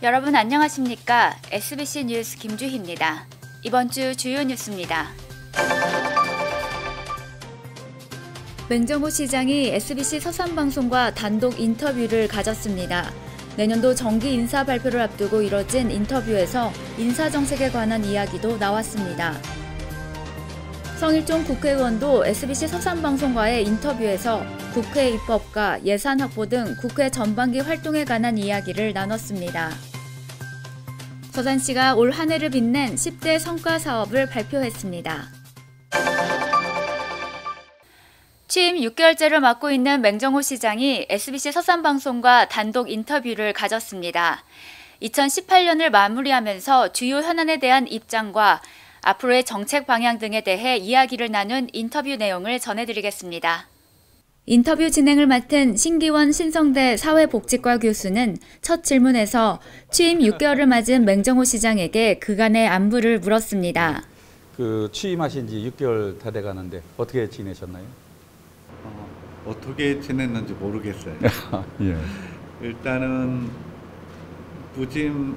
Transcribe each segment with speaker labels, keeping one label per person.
Speaker 1: 여러분 안녕하십니까? SBC 뉴스 김주희입니다. 이번 주 주요 뉴스입니다. 맹정호 시장이 SBC 서산방송과 단독 인터뷰를 가졌습니다. 내년도 정기 인사 발표를 앞두고 이뤄진 인터뷰에서 인사정책에 관한 이야기도 나왔습니다. 성일종 국회의원도 SBC 서산방송과의 인터뷰에서 국회 입법과 예산 확보 등 국회 전반기 활동에 관한 이야기를 나눴습니다. 서산시가 올 한 해를 빛낸 10대 성과 사업을 발표했습니다. 취임 6개월째를 맡고 있는 맹정호 시장이 SBC 서산방송과 단독 인터뷰를 가졌습니다. 2018년을 마무리하면서 주요 현안에 대한 입장과 앞으로의 정책 방향 등에 대해 이야기를 나눈 인터뷰 내용을 전해드리겠습니다. 인터뷰 진행을 맡은 신기원 신성대 사회복지과 교수는 첫 질문에서 취임 6개월을 맞은 맹정호 시장에게 그간의 안부를 물었습니다.
Speaker 2: 취임하신 지 6개월 다 돼가는데 어떻게 지내셨나요?
Speaker 3: 어떻게 지냈는지 모르겠어요.
Speaker 2: 예.
Speaker 3: 일단은 부짐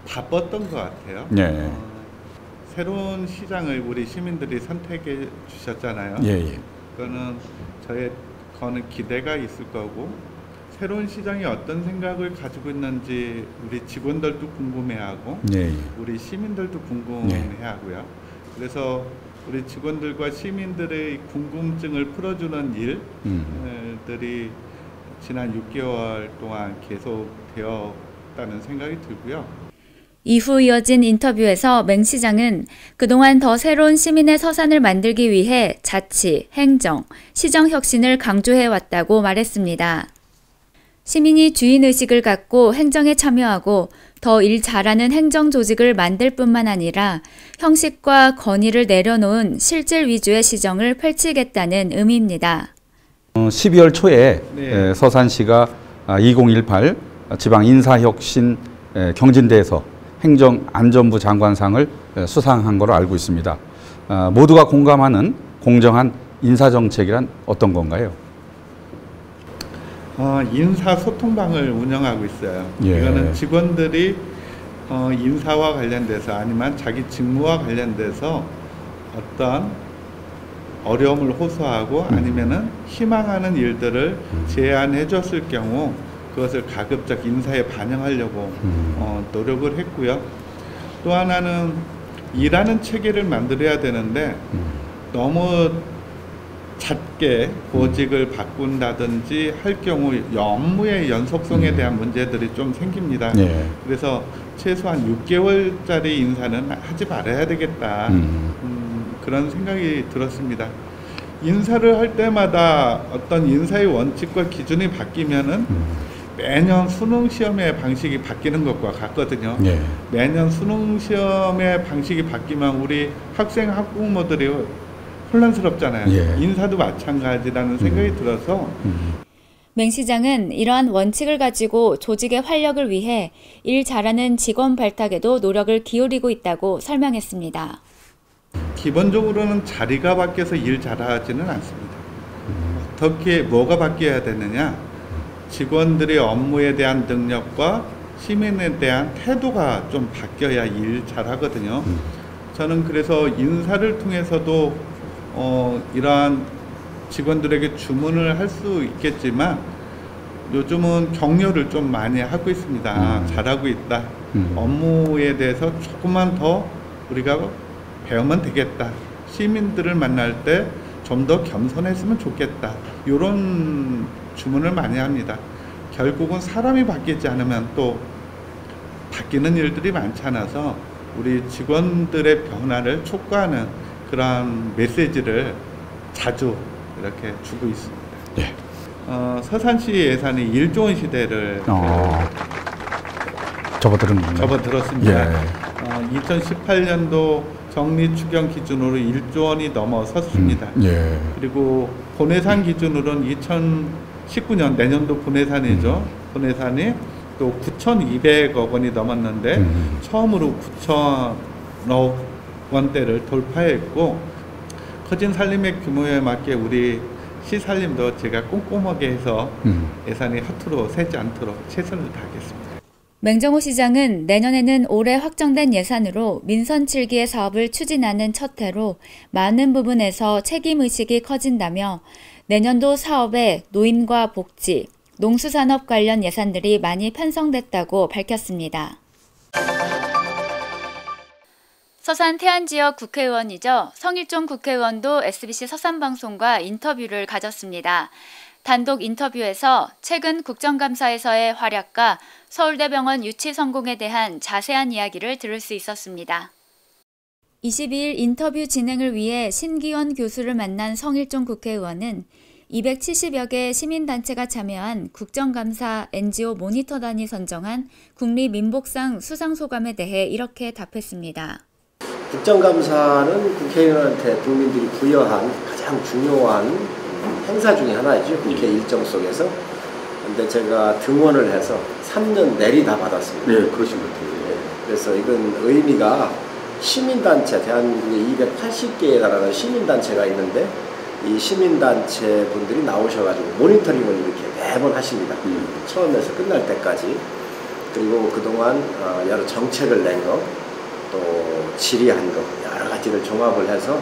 Speaker 3: 바빴던 것 같아요.
Speaker 2: 예.
Speaker 3: 새로운 시장을 우리 시민들이 선택해 주셨잖아요.
Speaker 2: 예.
Speaker 3: 그거는 저는 기대가 있을 거고, 새로운 시장이 어떤 생각을 가지고 있는지 우리 직원들도 궁금해하고, 우리 시민들도 궁금해하고요. 그래서 우리 직원들과 시민들의 궁금증을 풀어주는 일들이 지난 6개월 동안 계속 되었다는 생각이 들고요.
Speaker 1: 이후 이어진 인터뷰에서 맹 시장은 그동안 더 새로운 시민의 서산을 만들기 위해 자치, 행정, 시정 혁신을 강조해왔다고 말했습니다. 시민이 주인의식을 갖고 행정에 참여하고 더 일 잘하는 행정 조직을 만들 뿐만 아니라 형식과 건의를 내려놓은 실질 위주의 시정을 펼치겠다는 의미입니다.
Speaker 2: 12월 초에 서산시가 2018 지방 인사혁신 경진대에서 행정안전부 장관상을 수상한 것으로 알고 있습니다. 모두가 공감하는 공정한 인사정책이란 어떤 건가요?
Speaker 3: 인사소통방을 운영하고 있어요. 이거는 직원들이 인사와 관련돼서 아니면 자기 직무와 관련돼서 어떤 어려움을 호소하고 아니면은 희망하는 일들을 제안해 줬을 경우 그것을 가급적 인사에 반영하려고 노력을 했고요. 또 하나는 일하는 체계를 만들어야 되는데 너무 잦게 보직을 바꾼다든지 할 경우 업무의 연속성에 대한 문제들이 좀 생깁니다. 그래서 최소한 6개월짜리 인사는 하지 말아야 되겠다. 그런 생각이 들었습니다. 인사를 할 때마다 어떤 인사의 원칙과 기준이 바뀌면은 매년 수능 시험의 방식이 바뀌는 것과 같거든요. 매년 수능 시험의 방식이 바뀌면 우리 학생 학부모들이 혼란스럽잖아요. 인사도 마찬가지라는 생각이 들어서
Speaker 1: 맹 시장은 이러한 원칙을 가지고 조직의 활력을 위해 일 잘하는 직원 발탁에도 노력을 기울이고 있다고 설명했습니다.
Speaker 3: 기본적으로는 자리가 바뀌어서 일 잘하지는 않습니다. 어떻게 뭐가 바뀌어야 되느냐? 직원들의 업무에 대한 능력과 시민에 대한 태도가 좀 바뀌어야 일 잘하거든요. 저는 그래서 인사를 통해서도 이러한 직원들에게 주문을 할 수 있겠지만 요즘은 격려를 좀 많이 하고 있습니다. 잘하고 있다. 업무에 대해서 조금만 더 우리가 배우면 되겠다. 시민들을 만날 때 좀 더 겸손했으면 좋겠다. 이런 주문을 많이 합니다. 결국은 사람이 바뀌지 않으면 또 바뀌는 일들이 많지 않아서 우리 직원들의 변화를 촉구하는 그런 메시지를 자주 이렇게 주고 있습니다. 서산시 예산이 1조 원 시대를 접어들었습니다. 2018년도 정리 추경 기준으로 1조 원이 넘어섰습니다. 그리고 본예산 기준으로는 2019년 내년도 본예산이죠. 본예산이 또 9,200억 원이 넘었는데 처음으로 9,000억 원대를 돌파했고, 커진 살림의 규모에 맞게 우리 시살림도 제가 꼼꼼하게 해서 예산이 허투루 새지 않도록 최선을 다하겠습니다.
Speaker 1: 맹정호 시장은 내년에는 올해 확정된 예산으로 민선 7기의 사업을 추진하는 첫 해로 많은 부분에서 책임의식이 커진다며 내년도 사업에 노인과 복지, 농수산업 관련 예산들이 많이 편성됐다고 밝혔습니다. 서산 태안 지역 국회의원이죠. 성일종 국회의원도 SBC 서산방송과 인터뷰를 가졌습니다. 단독 인터뷰에서 최근 국정감사에서의 활약과 서울대병원 유치 성공에 대한 자세한 이야기를 들을 수 있었습니다. 22일 인터뷰 진행을 위해 신기원 교수를 만난 성일종 국회의원은 270여 개 시민단체가 참여한 국정감사 NGO 모니터단이 선정한 국립민복상 수상소감에 대해 이렇게 답했습니다.
Speaker 4: 국정감사는 국회의원한테 국민들이 부여한 가장 중요한 행사 중에 하나이죠. 국회 일정 속에서. 근데 제가 등원을 해서 3년 내리 다 받았습니다.
Speaker 5: 네, 그러신 것 같아요.
Speaker 4: 네, 그래서 이건 의미가 시민단체, 대한민국에 280개에 달하는 시민단체가 있는데 이 시민단체 분들이 나오셔가지고 모니터링을 이렇게 매번 하십니다. 처음에서 끝날 때까지. 그리고 그동안 여러 정책을 낸 거, 또 질의한 거, 여러 가지를 종합을 해서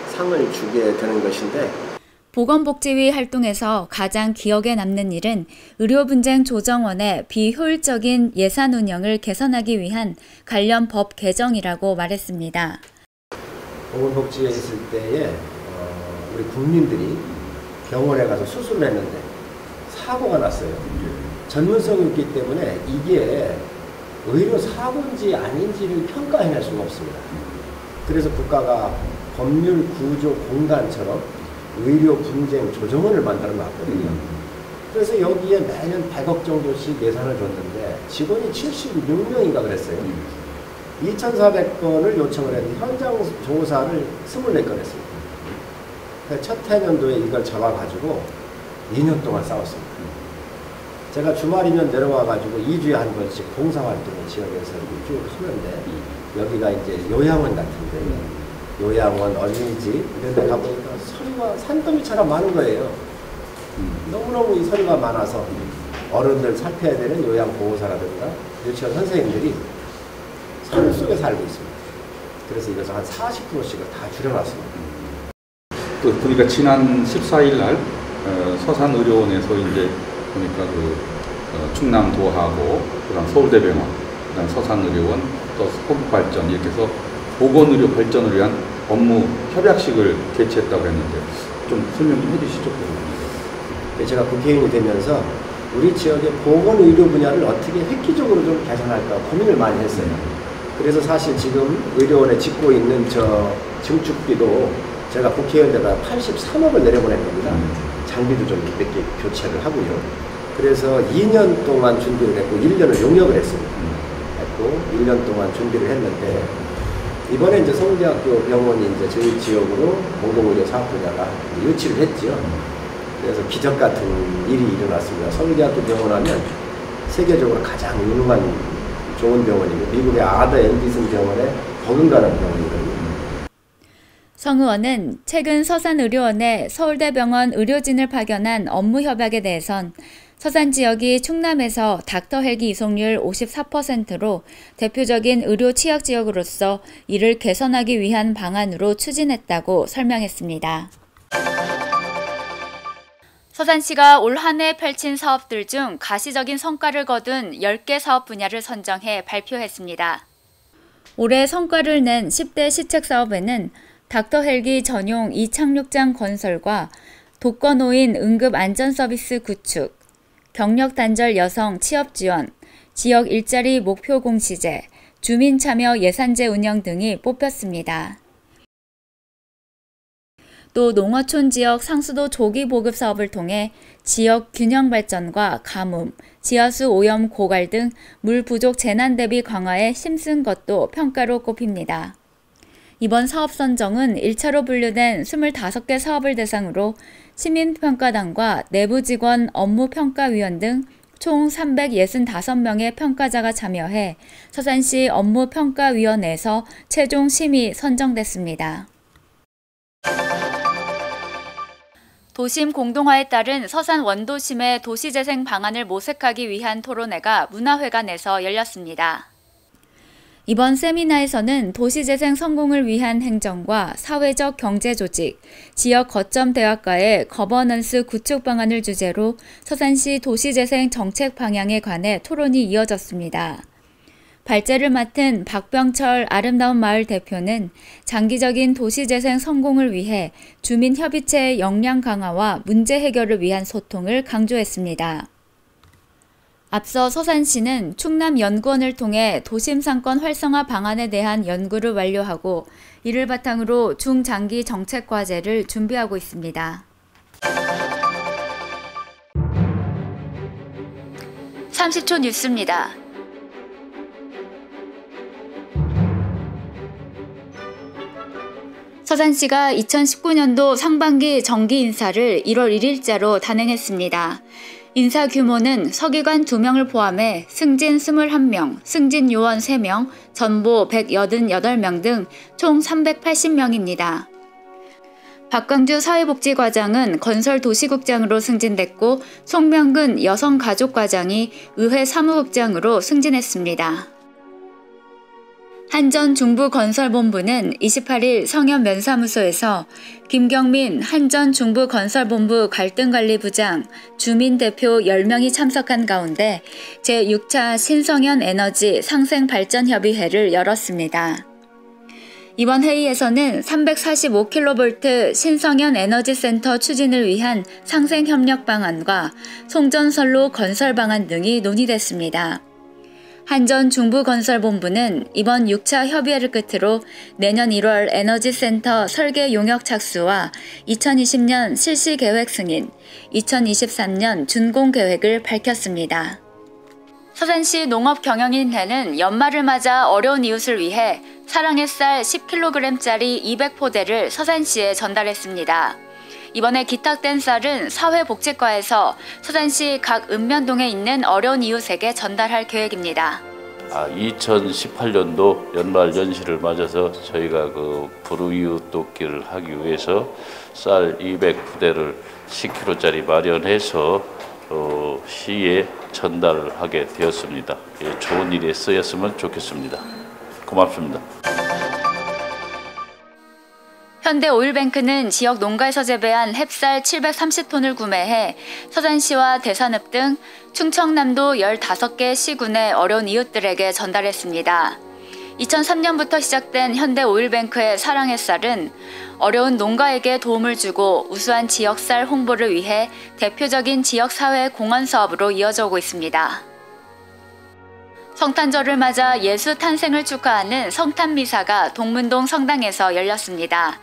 Speaker 4: 상을 주게 되는 것인데,
Speaker 1: 보건복지위 활동에서 가장 기억에 남는 일은 의료분쟁 조정원의 비효율적인 예산 운영을 개선하기 위한 관련 법 개정이라고 말했습니다.
Speaker 4: 보건복지에 있을 때에 우리 국민들이 병원에 가서 수술을 했는데 사고가 났어요. 전문성이 있기 때문에 이게 의료 사고인지 아닌지를 평가해낼 수가 없습니다. 그래서 국가가 법률 구조 공단처럼 의료 분쟁 조정원을 만들어 놨거든요. 그래서 여기에 매년 100억 정도씩 예산을 줬는데 직원이 76명인가 그랬어요. 2,400건을 요청을 했는데 현장 조사를 24건 했습니다. 첫 해년도에 이걸 잡아가지고 2년 동안 싸웠습니다. 제가 주말이면 내려와가지고 2주에 한 번씩 봉사활동을 지역에서 쭉 하는데 여기가 이제 요양원 같은데 요양원, 어린이집 이런 데 가보니까 서류가 산더미처럼 많은 거예요. 너무너무 이 서류가 많아서 어른들 살펴야 되는 요양보호사라든가 유치원 선생님들이 서류 속에 살고 있습니다. 그래서 이것을 한 40%씩을 다 줄여놨습니다.
Speaker 2: 또 보니까 지난 14일 날 서산의료원에서 이제 보니까 충남도하고 그다음 서울대병원, 그다음 서산의료원, 또 호국발전 이렇게 해서 보건의료 발전을 위한 업무 협약식을 개최했다고 했는데 좀 설명 좀 해주시죠.
Speaker 4: 제가 국회의원이 되면서 우리 지역의 보건의료 분야를 어떻게 획기적으로 좀 개선할까 고민을 많이 했어요. 그래서 사실 지금 의료원에 짓고 있는 저 증축비도 제가 국회의원 되다가 83억을 내려보낸 겁니다. 장비도 좀 몇 개 교체를 하고요. 그래서 2년 동안 준비를 했고 1년을 용역을 했습니다. 했고 1년 동안 준비를 했는데 이번에 이제 서울대학교 병원이 이제 저희 지역으로 공공의료 사업 분야가 유치를 했지요. 그래서 기적 같은 일이 일어났습니다. 서울대학교 병원 하면 세계적으로 가장 유능한 좋은 병원이고 미국의 아더 앤디슨 병원에 버금가는 병원이거든요.
Speaker 1: 성 의원은 최근 서산의료원에 서울대병원 의료진을 파견한 업무 협약에 대해선 서산 지역이 충남에서 닥터 헬기 이송률 54%로 대표적인 의료 취약 지역으로서 이를 개선하기 위한 방안으로 추진했다고 설명했습니다. 서산시가 올 한 해 펼친 사업들 중 가시적인 성과를 거둔 10개 사업 분야를 선정해 발표했습니다. 올해 성과를 낸 10대 시책 사업에는 닥터 헬기 전용 이착륙장 건설과 독거노인 응급안전서비스 구축, 경력 단절 여성 취업 지원, 지역 일자리 목표 공시제, 주민 참여 예산제 운영 등이 뽑혔습니다. 또 농어촌 지역 상수도 조기 보급 사업을 통해 지역 균형 발전과 가뭄, 지하수 오염 고갈 등 물 부족 재난 대비 강화에 힘쓴 것도 평가로 꼽힙니다. 이번 사업 선정은 1차로 분류된 25개 사업을 대상으로 시민평가단과 내부 직원 업무평가위원 등 총 365명의 평가자가 참여해 서산시 업무평가위원회에서 최종 심의 선정됐습니다. 도심 공동화에 따른 서산 원도심의 도시재생 방안을 모색하기 위한 토론회가 문화회관에서 열렸습니다. 이번 세미나에서는 도시재생 성공을 위한 행정과 사회적 경제조직, 지역 거점 대학가의 거버넌스 구축 방안을 주제로 서산시 도시재생 정책 방향에 관해 토론이 이어졌습니다. 발제를 맡은 박병철 아름다운 마을 대표는 장기적인 도시재생 성공을 위해 주민협의체의 역량 강화와 문제 해결을 위한 소통을 강조했습니다. 앞서 서산시는 충남연구원을 통해 도심상권 활성화 방안에 대한 연구를 완료하고 이를 바탕으로 중장기 정책 과제를 준비하고 있습니다. 30초 뉴스입니다. 서산시가 2019년도 상반기 정기 인사를 1월 1일자로 단행했습니다. 인사 규모는 서기관 2명을 포함해 승진 21명, 승진 요원 3명, 전보 188명 등 총 380명입니다. 박광주 사회복지과장은 건설도시국장으로 승진됐고 송명근 여성가족과장이 의회 사무국장으로 승진했습니다. 한전중부건설본부는 28일 성현면사무소에서 김경민 한전중부건설본부 갈등관리부장, 주민대표 10명이 참석한 가운데 제6차 신성현 에너지 상생발전협의회를 열었습니다. 이번 회의에서는 345kV 신성현 에너지센터 추진을 위한 상생협력 방안과 송전선로 건설 방안 등이 논의됐습니다. 한전중부건설본부는 이번 6차 협의회를 끝으로 내년 1월 에너지센터 설계 용역 착수와 2020년 실시 계획 승인, 2023년 준공 계획을 밝혔습니다. 서산시 농업경영인회는 연말을 맞아 어려운 이웃을 위해 사랑의 쌀 10kg짜리 200포대를 서산시에 전달했습니다. 이번에 기탁된 쌀은 사회복지과에서 서산시 각 읍면동에 있는 어려운 이웃에게 전달할 계획입니다.
Speaker 5: 2018년도 연말 연시를 맞아서 저희가 불우이웃 돕기를 하기 위해서 쌀 200푸대를 10kg짜리 마련해서 시에 전달을 하게 되었습니다. 좋은 일에 쓰였으면 좋겠습니다. 고맙습니다.
Speaker 1: 현대오일뱅크는 지역 농가에서 재배한 햅쌀 730톤을 구매해 서산시와 대산읍 등 충청남도 15개 시군의 어려운 이웃들에게 전달했습니다. 2003년부터 시작된 현대오일뱅크의 사랑의 쌀은 어려운 농가에게 도움을 주고 우수한 지역쌀 홍보를 위해 대표적인 지역사회 공헌 사업으로 이어져 오고 있습니다. 성탄절을 맞아 예수 탄생을 축하하는 성탄미사가 동문동 성당에서 열렸습니다.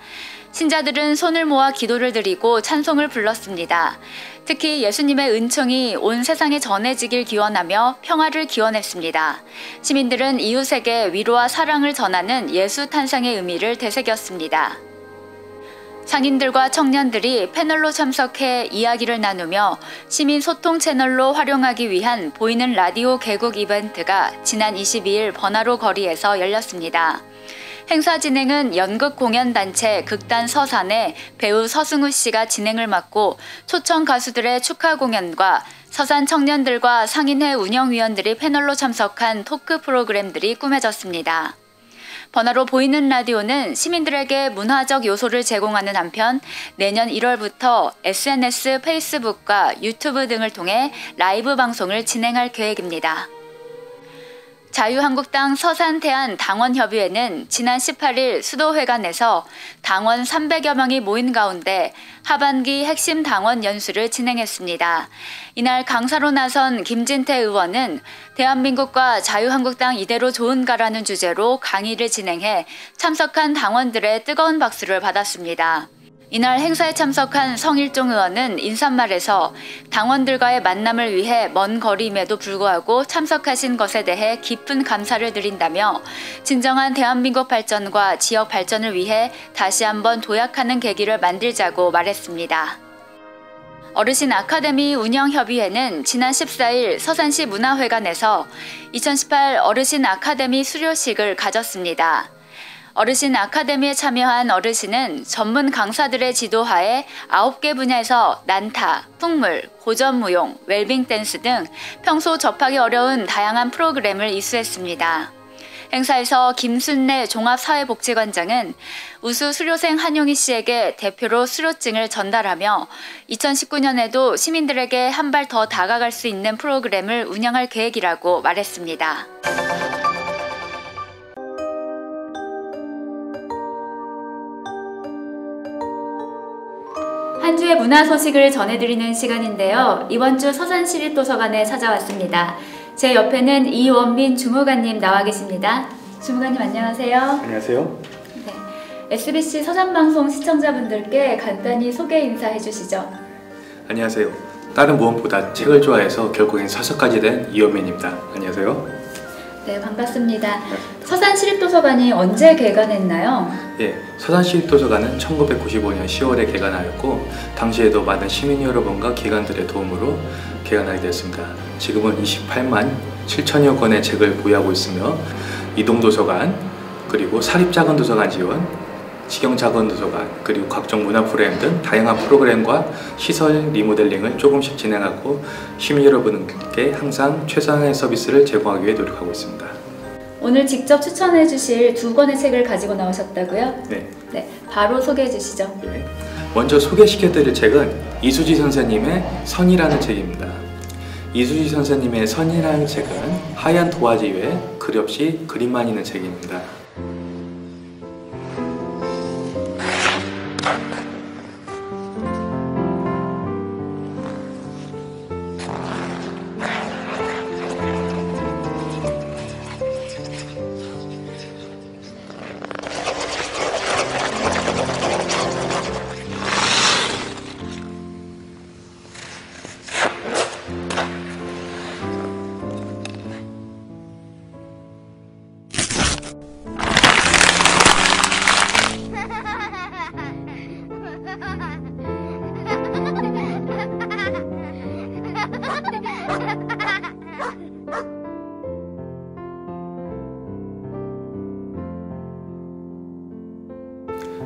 Speaker 1: 신자들은 손을 모아 기도를 드리고 찬송을 불렀습니다. 특히 예수님의 은총이 온 세상에 전해지길 기원하며 평화를 기원했습니다. 시민들은 이웃에게 위로와 사랑을 전하는 예수 탄생의 의미를 되새겼습니다. 상인들과 청년들이 패널로 참석해 이야기를 나누며 시민 소통 채널로 활용하기 위한 보이는 라디오 개국 이벤트가 지난 22일 번화로 거리에서 열렸습니다. 행사 진행은 연극 공연단체 극단 서산의 배우 서승우 씨가 진행을 맡고 초청 가수들의 축하 공연과 서산 청년들과 상인회 운영위원들이 패널로 참석한 토크 프로그램들이 꾸며졌습니다. 번화로 보이는 라디오는 시민들에게 문화적 요소를 제공하는 한편 내년 1월부터 SNS, 페이스북과 유튜브 등을 통해 라이브 방송을 진행할 계획입니다. 자유한국당 서산대안 당원협의회는 지난 18일 수도회관에서 당원 300여 명이 모인 가운데 하반기 핵심 당원 연수를 진행했습니다. 이날 강사로 나선 김진태 의원은 대한민국과 자유한국당 이대로 좋은가라는 주제로 강의를 진행해 참석한 당원들의 뜨거운 박수를 받았습니다. 이날 행사에 참석한 성일종 의원은 인사말에서 당원들과의 만남을 위해 먼 거리임에도 불구하고 참석하신 것에 대해 깊은 감사를 드린다며 진정한 대한민국 발전과 지역 발전을 위해 다시 한번 도약하는 계기를 만들자고 말했습니다. 어르신 아카데미 운영협의회는 지난 14일 서산시 문화회관에서 2018 어르신 아카데미 수료식을 가졌습니다. 어르신 아카데미에 참여한 어르신은 전문 강사들의 지도하에 9개 분야에서 난타, 풍물, 고전무용, 웰빙 댄스 등 평소 접하기 어려운 다양한 프로그램을 이수했습니다. 행사에서 김순례 종합사회복지관장은 우수 수료생 한용희 씨에게 대표로 수료증을 전달하며 2019년에도 시민들에게 한 발 더 다가갈 수 있는 프로그램을 운영할 계획이라고 말했습니다. 한 주의 문화 소식을 전해드리는 시간인데요. 이번 주 서산시립도서관에 찾아왔습니다. 제 옆에는 이원민 주무관님 나와 계십니다. 주무관님 안녕하세요.
Speaker 6: 안녕하세요.
Speaker 1: 네, SBC 서산방송 시청자분들께 간단히 소개 인사해 주시죠.
Speaker 6: 안녕하세요. 다른 무엇보다 책을 좋아해서 결국엔 서사까지 된 이원민입니다. 안녕하세요.
Speaker 1: 네, 반갑습니다. 서산시립도서관이 언제 개관했나요?
Speaker 6: 예, 서산시립도서관은 1995년 10월에 개관하였고 당시에도 많은 시민 여러분과 기관들의 도움으로 개관하게 되었습니다. 지금은 28만 7천여 권의 책을 보유하고 있으며 이동도서관, 그리고 사립작은도서관 지원, 직영작은도서관, 그리고 각종 문화 프로그램 등 다양한 프로그램과 시설 리모델링을 조금씩 진행하고 시민 여러분께 항상 최상의 서비스를 제공하기 위해 노력하고 있습니다.
Speaker 1: 오늘 직접 추천해 주실 2권의 책을 가지고 나오셨다고요?
Speaker 6: 네.
Speaker 1: 네, 바로 소개해 주시죠.
Speaker 6: 네. 먼저 소개시켜드릴 책은 이수지 선생님의 선이라는 책입니다. 이수지 선생님의 선이라는 책은 하얀 도화지 위에 글 없이 그림만 있는 책입니다.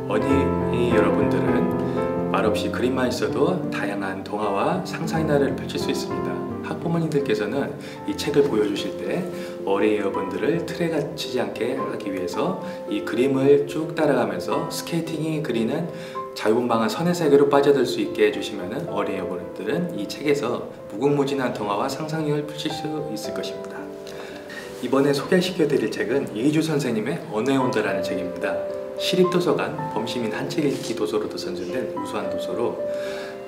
Speaker 6: 어린이 여러분들은 말없이 그림만 있어도 다양한 동화와 상상의 나래를 펼칠 수 있습니다. 학부모님들께서는 이 책을 보여주실 때 어린이 여러분들을 틀에 갇히지 않게 하기 위해서 이 그림을 쭉 따라가면서 스케이팅이 그리는 자유분방한 선의 세계로 빠져들 수 있게 해주시면 어린이 여러분들은 이 책에서 무궁무진한 동화와 상상력을 펼칠 수 있을 것입니다. 이번에 소개시켜드릴 책은 이희주 선생님의 언어의 온도라는 책입니다. 시립도서관 범시민 한책 읽기 도서로도 선정된 우수한 도서로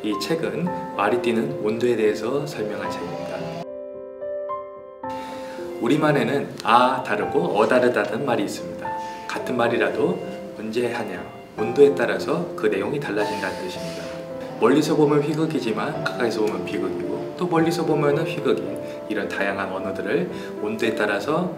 Speaker 6: 이 책은 말이 뛰는 온도에 대해서 설명한 책입니다. 우리말에는 아 다르고 다르다는 말이 있습니다. 같은 말이라도 언제 하냐, 온도에 따라서 그 내용이 달라진다는 뜻입니다. 멀리서 보면 희극이지만 가까이서 보면 비극이고 또 멀리서 보면 희극인 이런 다양한 언어들을 온도에 따라서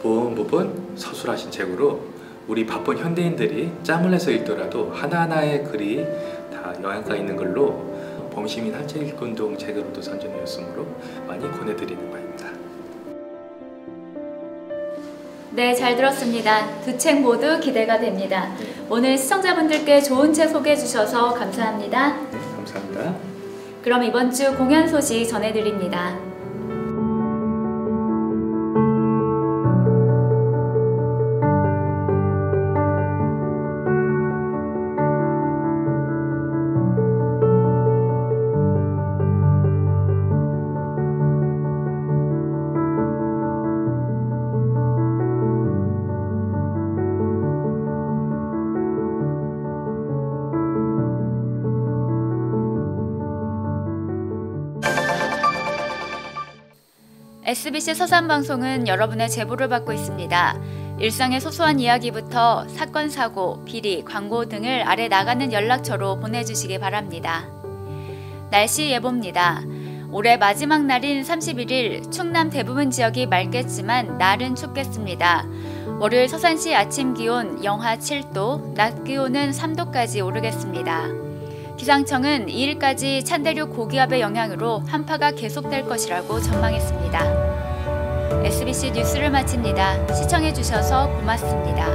Speaker 6: 부분 서술하신 책으로 우리 바쁜 현대인들이 짬을 내서 읽더라도 하나하나의 글이 다 영향가 있는 글로 범시민 한책 읽기 운동 책으로도 선정되었으므로 많이 권해드리는 바입니다.
Speaker 1: 네, 잘 들었습니다. 2책 모두 기대가 됩니다. 오늘 시청자분들께 좋은 책 소개해 주셔서 감사합니다.
Speaker 6: 네, 감사합니다.
Speaker 1: 그럼 이번 주 공연 소식 전해드립니다. SBC 서산방송은 여러분의 제보를 받고 있습니다. 일상의 소소한 이야기부터 사건, 사고, 비리, 광고 등을 아래 나가는 연락처로 보내주시기 바랍니다. 날씨 예보입니다. 올해 마지막 날인 31일 충남 대부분 지역이 맑겠지만 날은 춥겠습니다. 월요일 서산시 아침 기온 영하 7도, 낮 기온은 3도까지 오르겠습니다. 기상청은 2일까지 찬대륙 고기압의 영향으로 한파가 계속될 것이라고 전망했습니다. SBC 뉴스를 마칩니다. 시청해주셔서 고맙습니다.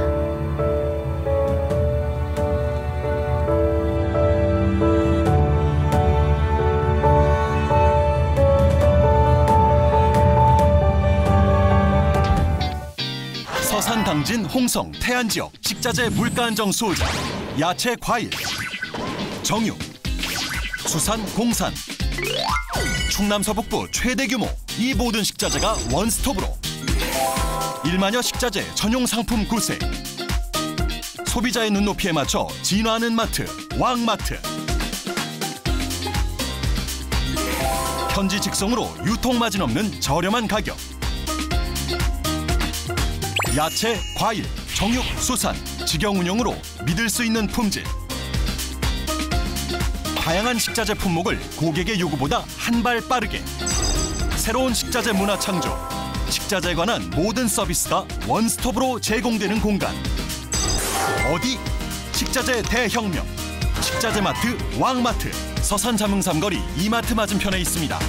Speaker 7: 서산, 당진, 홍성, 태안 지역 식자재 물가 안정 소재, 야채, 과일, 정육, 수산, 공산, 충남 서북부 최대 규모 이 모든 식자재가 원스톱으로 1만여 식자재 전용 상품 구색, 소비자의 눈높이에 맞춰 진화하는 마트, 왕마트. 현지 직송으로 유통마진 없는 저렴한 가격. 야채, 과일, 정육, 수산, 직영 운영으로 믿을 수 있는 품질. 다양한 식자재 품목을 고객의 요구보다 한 발 빠르게. 새로운 식자재 문화 창조. 식자재에 관한 모든 서비스가 원스톱으로 제공되는 공간. 어디? 식자재 대혁명. 식자재 마트 왕마트. 서산 자명삼거리 이마트 맞은편에 있습니다.